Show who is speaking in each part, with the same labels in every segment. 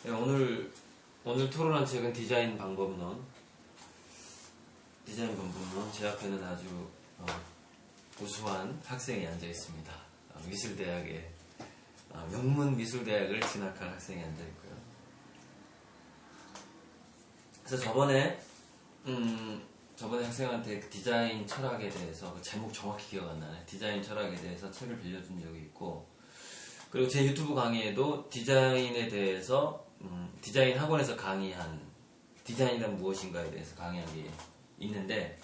Speaker 1: 네, 오늘 토론한 책은 디자인 방법론. 제 앞에는 아주 우수한 학생이 앉아 있습니다. 미술대학의 명문 미술대학을 진학한 학생이 앉아 있고요. 그래서 저번에 학생한테 그 디자인 철학에 대해서, 그 제목 정확히 기억 안 나네. 디자인 철학에 대해서 책을 빌려준 적이 있고, 그리고 제 유튜브 강의에도 디자인에 대해서 디자인 학원에서 강의한 디자인이란 무엇인가에 대해서 강의한 게 있는데,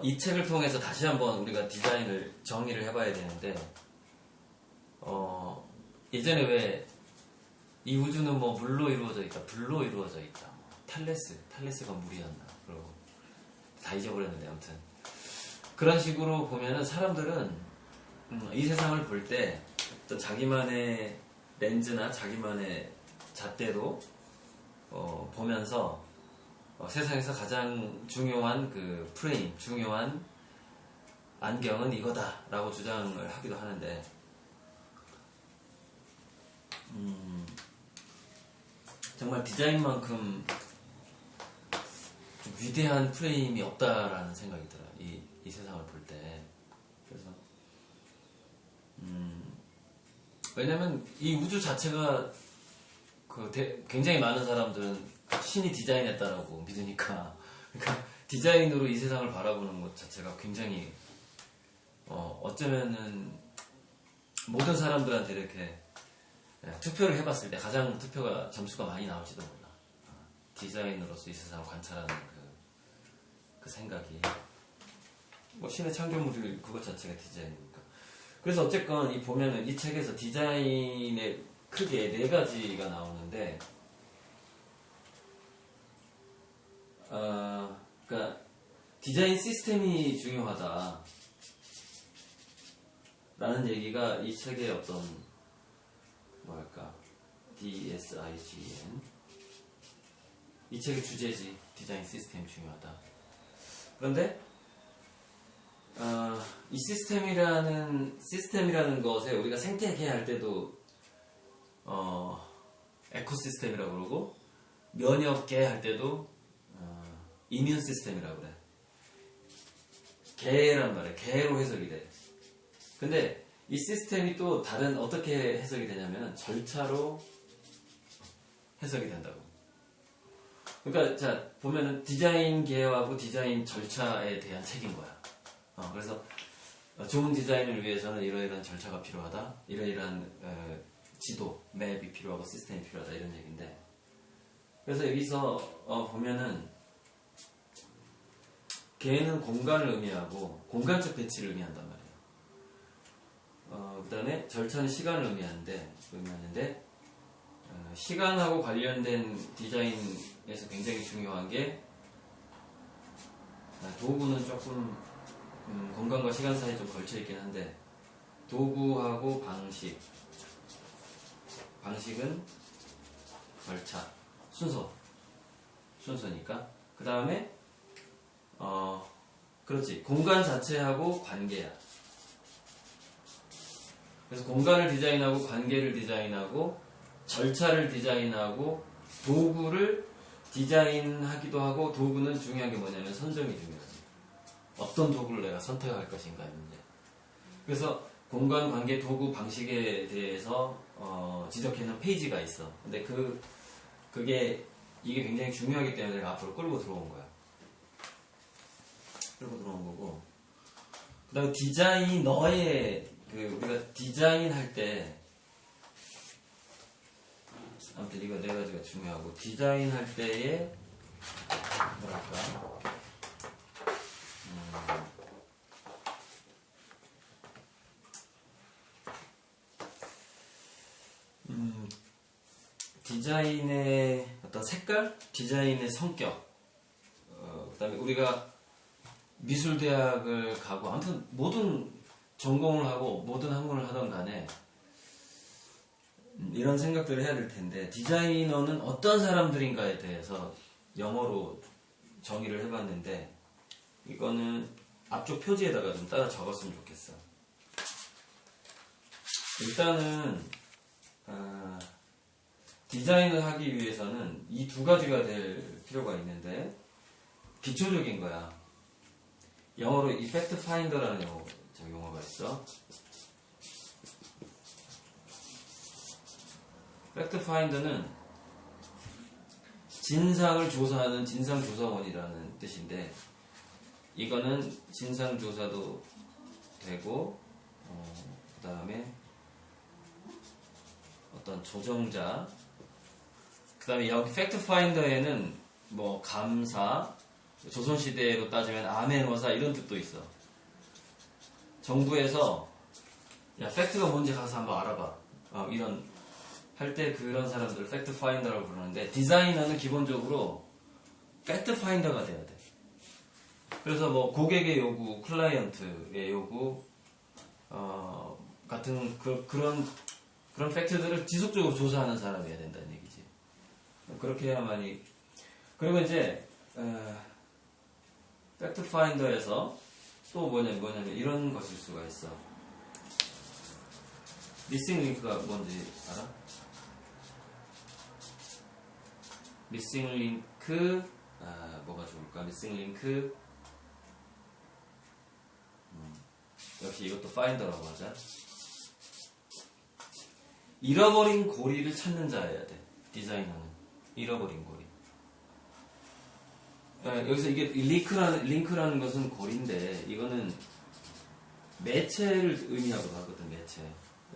Speaker 1: 이 책을 통해서 다시 한번 우리가 디자인을 정의를 해봐야 되는데, 예전에 왜 이 우주는 뭐 물로 이루어져 있다, 불로 이루어져 있다, 탈레스가 물이었나, 그리고 다 잊어버렸는데, 아무튼 그런 식으로 보면은 사람들은 이 세상을 볼 때 어떤 자기만의 렌즈나 자기만의 잣대로 보면서 세상에서 가장 중요한 그 프레임, 중요한 안경은 이거다라고 주장을 하기도 하는데, 정말 디자인만큼 좀 위대한 프레임이 없다라는 생각이 들어요. 이 세상을 볼 때. 그래서 왜냐면 이 우주 자체가 굉장히 많은 사람들은 신이 디자인했다라고 믿으니까, 그러니까 디자인으로 이 세상을 바라보는 것 자체가 굉장히 어쩌면은 모든 사람들한테 이렇게 투표를 해봤을 때 가장 투표가 점수가 많이 나올지도 몰라. 디자인으로서 이 세상을 관찰하는 그 생각이, 뭐 신의 창조물이 그것 자체가 디자인이니까. 그래서 어쨌건 보면은 이 책에서 디자인의 크게 4가지가 나오는데, 그러니까 디자인 시스템이 중요하다 라는 얘기가 이 책의 어떤 DSIGN, 이 책의 주제지. 디자인 시스템이 중요하다. 그런데 이 시스템이라는 것에 우리가 생태계 할 때도 에코시스템이라고 그러고, 면역계 할 때도 이뮨 시스템이라고 그래. 개란 말이야. 개로 해석이 돼. 근데 이 시스템이 또 다른 어떻게 해석이 되냐면 절차로 해석이 된다고. 그러니까 자 보면은 디자인계하고 디자인 절차에 대한 책인 거야. 그래서 좋은 디자인을 위해서는 이러이러한 절차가 필요하다, 이러이러한 지도, 맵이 필요하고 시스템이 필요하다, 이런 얘기인데, 그래서 여기서 보면은 개는 공간을 의미하고 공간적 배치를 의미한단 말이에요. 그 다음에 절차는 시간을 의미하는데, 시간하고 관련된 디자인에서 굉장히 중요한 게, 도구는 조금 공간과 시간 사이에 좀 걸쳐있긴 한데, 도구하고 방식은 절차, 순서니까. 그 다음에 그렇지, 공간 자체하고 관계야. 그래서 공간을 디자인하고 관계를 디자인하고 절차를 디자인하고 도구를 디자인하기도 하고, 도구는 중요한 게 뭐냐면 선정이 중요하지. 어떤 도구를 내가 선택할 것인가 있는데, 그래서 공간, 관계, 도구, 방식에 대해서 지적해놓은 페이지가 있어. 근데 이게 굉장히 중요하기 때문에 내가 앞으로 끌고 들어온 거야. 끌고 들어온 거고, 그 다음에 디자이너의 우리가 디자인 할 때, 아무튼 이거 4가지가 중요하고, 디자인 할 때에 디자인의 어떤 색깔, 디자인의 성격, 그 다음에 우리가 미술대학을 가고, 아무튼 모든 전공을 하고 모든 학문을 하던 간에 이런 생각들을 해야 될 텐데, 디자이너는 어떤 사람들인가에 대해서 영어로 정의를 해봤는데, 이거는 앞쪽 표지에다가 좀 따라 적었으면 좋겠어. 일단은 디자인을 하기 위해서는 이 두 가지가 될 필요가 있는데 기초적인 거야. 영어로 이펙트 파인더라는 용어가 있어. 팩트 파인더는 진상을 조사하는 진상조사원이라는 뜻인데, 이거는 진상조사도 되고, 그 다음에 어떤 조정자, 그 다음에 여기 팩트 파인더에는 뭐 감사, 조선시대로 따지면 암행어사 이런 뜻도 있어. 정부에서 야 팩트가 뭔지 가서 한번 알아봐. 이런 할 때 그런 사람들을 팩트 파인더라고 부르는데, 디자이너는 기본적으로 팩트 파인더가 돼야 돼. 그래서 뭐 고객의 요구, 클라이언트의 요구 같은 그런 팩트들을 지속적으로 조사하는 사람이어야 된다는 얘기지. 그렇게 해야만이. 그리고 이제 팩트 파인더에서 또 뭐냐면 이런 것일 수가 있어. 미싱 링크가 뭔지 알아? 미싱 링크, 뭐가 좋을까? 미싱 링크, 역시 이것도 파인더라고 하자. 잃어버린 고리를 찾는 자여야 돼. 디자이너는 잃어버린 고리. 여기서 이게 링크라는 것은 고리인데, 이거는 매체를 의미하기도 하거든. 매체,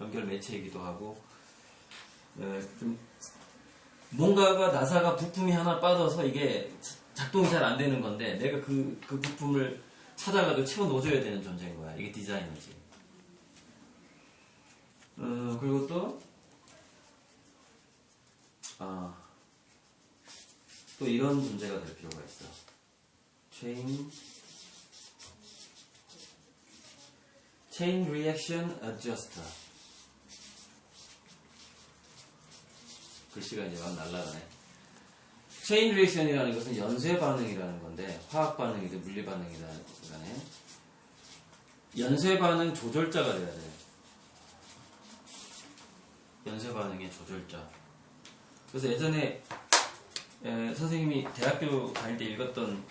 Speaker 1: 연결 매체이기도 하고, 좀 뭔가가 나사가 부품이 하나 빠져서 이게 작동이 잘 안 되는 건데, 내가 그 부품을 찾아가지고 채워 넣어줘야 되는 존재인 거야. 이게 디자이너지. 그리고 또 이런 존재가 될 필요가 있어. Chain Reaction Adjuster. 글씨가 이제 막 날라가네. 체인 리액션이라는 것은 연쇄 반응이라는 건데, 화학 반응이든 물리 반응이든 간에 연쇄 반응 조절자가 돼야 돼. 연쇄 반응의 조절자. 그래서 예전에 선생님이 대학교 다닐 때 읽었던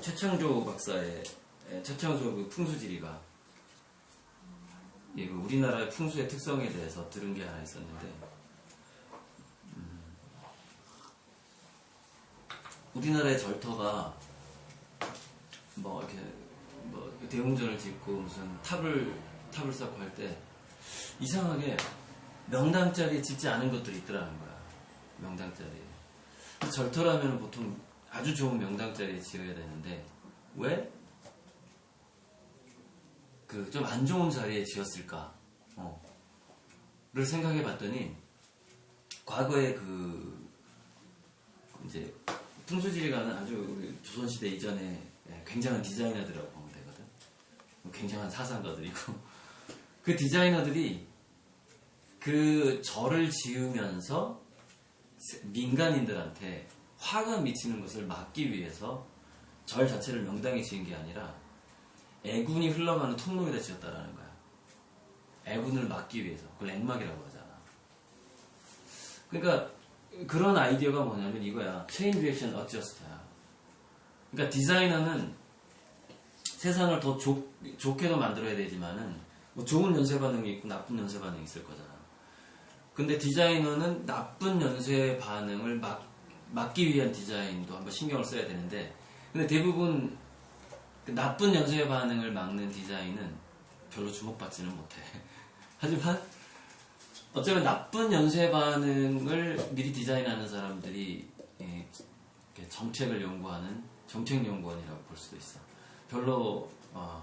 Speaker 1: 최창조 박사의 최창조 그 풍수지리가 우리나라의 풍수의 특성에 대해서 들은 게 하나 있었는데, 우리나라의 절터가 뭐 이렇게 뭐 대웅전을 짓고 무슨 탑을 쌓고 할 때 이상하게 명당짜리 짓지 않은 것들이 있더라는 거야. 명당짜리. 절터라면 보통 아주 좋은 명당짜리 지어야 되는데, 왜 그 좀 안 좋은 자리에 지었을까? 를 생각해 봤더니, 과거에 이제 풍수지리가는 아주 조선시대 이전에 굉장한 디자이너들이라고 보면 되거든. 굉장한 사상가들이고, 그 디자이너들이 그 절을 지으면서 민간인들한테 화가 미치는 것을 막기 위해서 절 자체를 명당에 지은 게 아니라 애군이 흘러가는 통로에다 지었다라는 거야. 애군을 막기 위해서. 그걸 액막이라고 하잖아. 그러니까 그런 아이디어가 뭐냐면 이거야. 체인 리액션 어저스트야. 그러니까 디자이너는 세상을 더 좋게도 만들어야 되지만은, 뭐 좋은 연쇄 반응이 있고 나쁜 연쇄 반응이 있을 거잖아. 근데 디자이너는 나쁜 연쇄 반응을 막기 위한 디자인도 한번 신경을 써야 되는데, 근데 대부분 그 나쁜 연쇄 반응을 막는 디자인은 별로 주목받지는 못해. 하지만 어쩌면 나쁜 연쇄 반응을 미리 디자인하는 사람들이 정책을 연구하는 정책연구원이라고 볼 수도 있어. 별로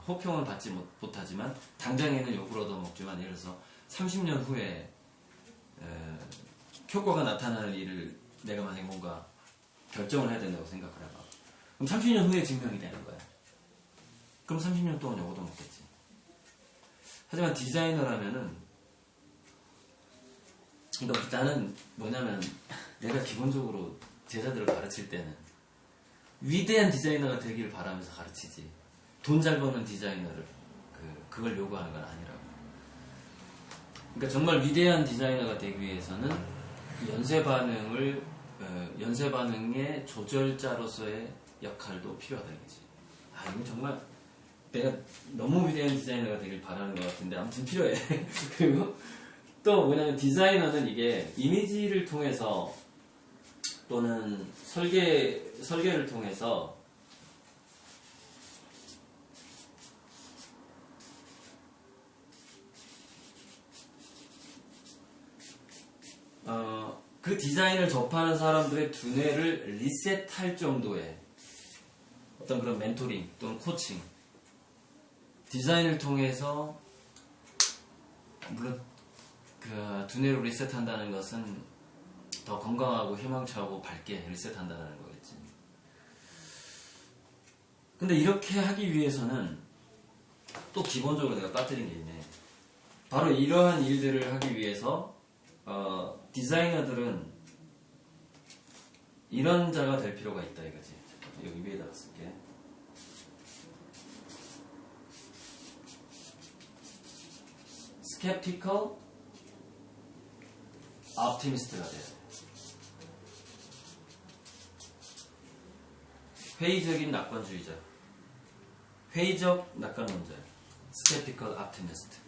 Speaker 1: 호평은 받지 못하지만 당장에는 욕을 얻어먹지만, 예를 들어서 30년 후에 효과가 나타나는 일을 내가 만약에 뭔가 결정을 해야 된다고 생각을 해봐. 그럼 30년 후에 증명이 되는 거야. 그럼 30년 동안 욕 얻어먹겠지. 하지만 디자이너라면은, 그러니까 나는 뭐냐면, 내가 기본적으로 제자들을 가르칠 때는 위대한 디자이너가 되기를 바라면서 가르치지, 돈 잘 버는 디자이너를 그걸 요구하는 건 아니라고. 그러니까 정말 위대한 디자이너가 되기 위해서는 연쇄 반응을 연쇄 반응의 조절자로서의 역할도 필요하다 이거지. 아 이거 정말 내가 너무 위대한 디자이너가 되길 바라는 것 같은데 아무튼 필요해. 그리고 또 뭐냐면 디자이너는 이게 이미지를 통해서 또는 설계를 통해서 그 디자인을 접하는 사람들의 두뇌를 리셋할 정도의 어떤 그런 멘토링 또는 코칭, 디자인을 통해서 물론 그 두뇌를 리셋한다는 것은 더 건강하고 희망차고 밝게 리셋한다는 거겠지. 근데 이렇게 하기 위해서는 또 기본적으로 내가 빠뜨린 게 있네. 바로 이러한 일들을 하기 위해서 디자이너들은 이런 자가 될 필요가 있다 이거지. 여기 위에다가 쓸게. skeptical optimist가 돼야 돼. 회의적인 낙관주의자, 회의적 낙관론자, skeptical optimist.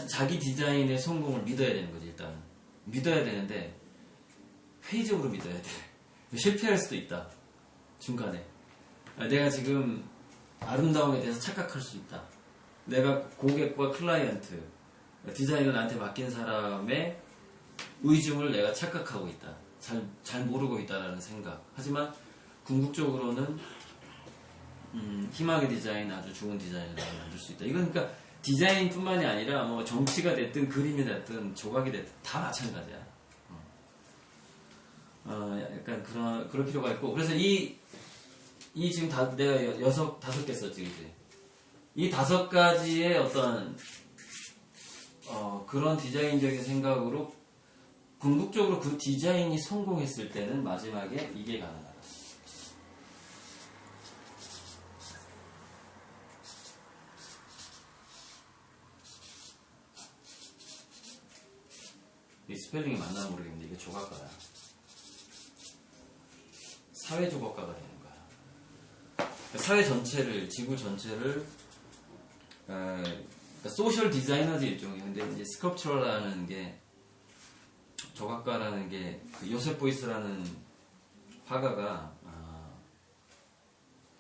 Speaker 1: 자기 디자인의 성공을 믿어야 되는 거지. 일단 믿어야 되는데 회의적으로 믿어야 돼. 실패할 수도 있다. 중간에 내가 지금 아름다움에 대해서 착각할 수 있다. 내가 고객과 클라이언트, 디자인을 나한테 맡긴 사람의 의중을 내가 착각하고 있다. 잘 모르고 있다라는 생각. 하지만 궁극적으로는 희망의 디자인, 아주 좋은 디자인을 만들 수 있다. 이건 그러니까 디자인뿐만이 아니라 뭐 정치가 됐든 그림이 됐든 조각이 됐든 다 마찬가지야. 약간 그럴 필요가 있고. 그래서 이 지금 내가 다섯 개 썼지, 그지? 이 5가지의 어떤 그런 디자인적인 생각으로 궁극적으로 그 디자인이 성공했을 때는 마지막에 이게 가능하다. 이 스펠링이 맞나 모르겠는데 이게 조각가야. 사회조각가가 되는 거야. 사회 전체를, 지구 전체를 소셜 디자이너지 일종의. 근데 이제 스컬프처라는 게, 조각가라는 게 그 요셉 보이스라는 화가가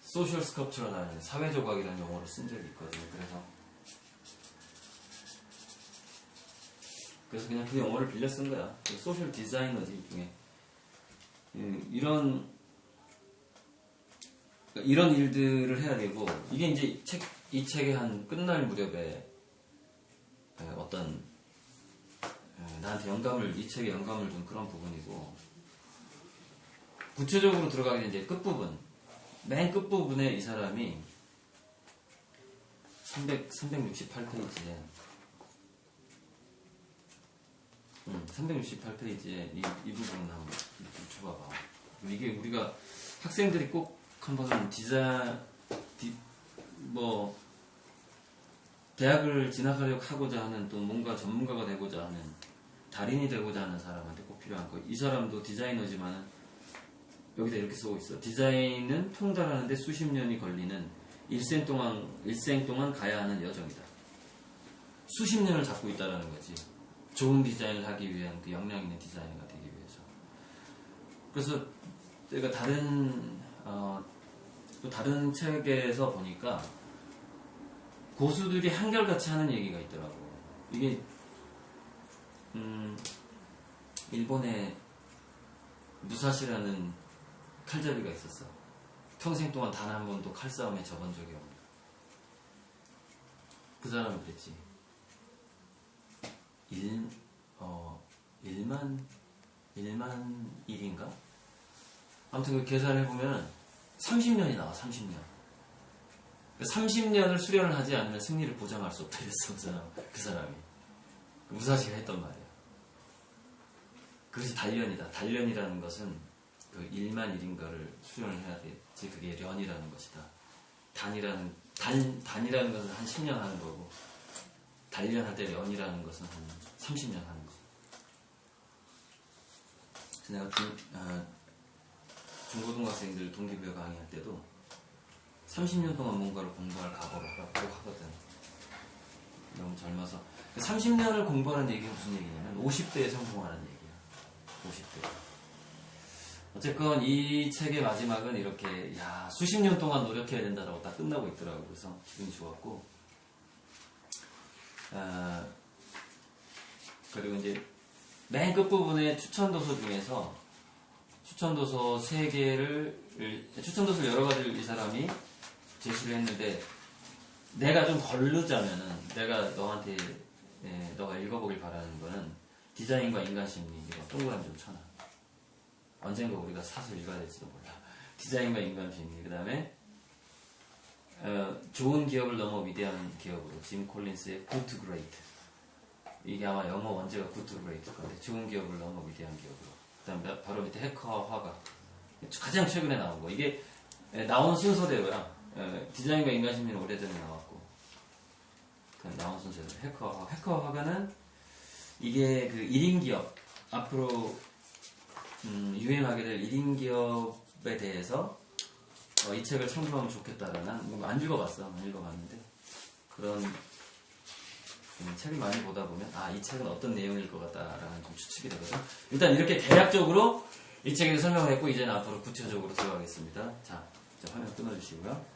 Speaker 1: 소셜 스컬프처라는 사회 조각이라는 용어를 쓴 적이 있거든요. 그래서 그냥 그 용어를 빌려 쓴 거야. 소셜 디자이너지 일종의. 이런 일들을 해야 되고, 이게 이제 이 책의 한 끝날 무렵에 어떤 나한테 이 책에 영감을 준 그런 부분이고, 구체적으로 들어가기 이제 끝부분, 맨 끝부분에 이 사람이 368페이지에 368페이지에 이 부분을 한번 줘봐봐. 이게 우리가 학생들이 꼭 한번 대학을 진학하려고 하고자 하는, 또 뭔가 전문가가 되고자 하는, 달인이 되고자 하는 사람한테 꼭 필요한 거. 이 사람도 디자이너지만 여기다 이렇게 쓰고 있어. 디자인은 통달하는데 수십 년이 걸리는 일생 동안 가야 하는 여정이다. 수십 년을 잡고 있다라는 거지. 좋은 디자인을 하기 위한, 그 역량 있는 디자이너가 되기 위해서. 그래서 내가 또 다른 책에서 보니까 고수들이 한결같이 하는 얘기가 있더라고. 이게 일본에 무사시라는 칼잡이가 있었어. 평생 동안 단 한 번도 칼싸움에 져본 적이 없는. 그 사람은 그랬지. 1만 1인가? 아무튼 그 계산을 해보면 30년이 나와. 30년. 30년을 수련을 하지 않으면 승리를 보장할 수 없다 이랬어. 그 사람이 무사시가 했던 말이야. 그것이 단련이다. 단련이라는 것은 그 1만 1인가를 수련을 해야 되지. 그게 련이라는 것이다. 단이라는 것은 한 10년 하는 거고, 단련할 때 연이라는 것은 한 30년 하는 거. 내가 중고등학생들 동기부여 강의할 때도 30년 동안 뭔가를 공부할 각오를 꼭 하거든. 너무 젊어서. 30년을 공부하는 얘기가 무슨 얘기냐면 50대에 성공하는 얘기야. 50대. 어쨌건 이 책의 마지막은 이렇게 수십 년 동안 노력해야 된다라고 딱 끝나고 있더라고. 그래서 기분이 좋았고, 그리고 이제 맨 끝부분에 추천도서 중에서 추천도서 3개를 추천도서를 여러 가지를 이 사람이 제시를 했는데, 내가 좀 거르자면은 내가 너한테 너가 읽어보길 바라는 거는 디자인과 인간심리, 이거 동그라미 좀 쳐놔. 언젠가 우리가 사서 읽어야 될지도 몰라. 디자인과 인간심리, 그 다음에 좋은 기업을 넘어 위대한 기업으로, 짐 콜린스의 Good to Great. 이게 아마 영어 원제가 Good to Great 건데, 좋은 기업을 넘어 위대한 기업으로. 그 다음에 바로 밑에 해커와 화가, 가장 최근에 나온 거. 이게 나온 순서대로야. 디자인과 인간심리는 오래전에 나왔고, 나온 순서대로 해커와 화가는 이게 그 1인 기업, 앞으로 유행하게 될 1인 기업에 대해서 이 책을 참고하면 좋겠다라는, 안 읽어봤어. 안 읽어봤는데, 그런 책을 많이 보다 보면 이 책은 어떤 내용일 것 같다라는 좀 추측이 되거든. 일단 이렇게 대략적으로 이 책에 대해 설명을 했고, 이제는 앞으로 구체적으로 들어가겠습니다. 자, 화면 끊어주시고요.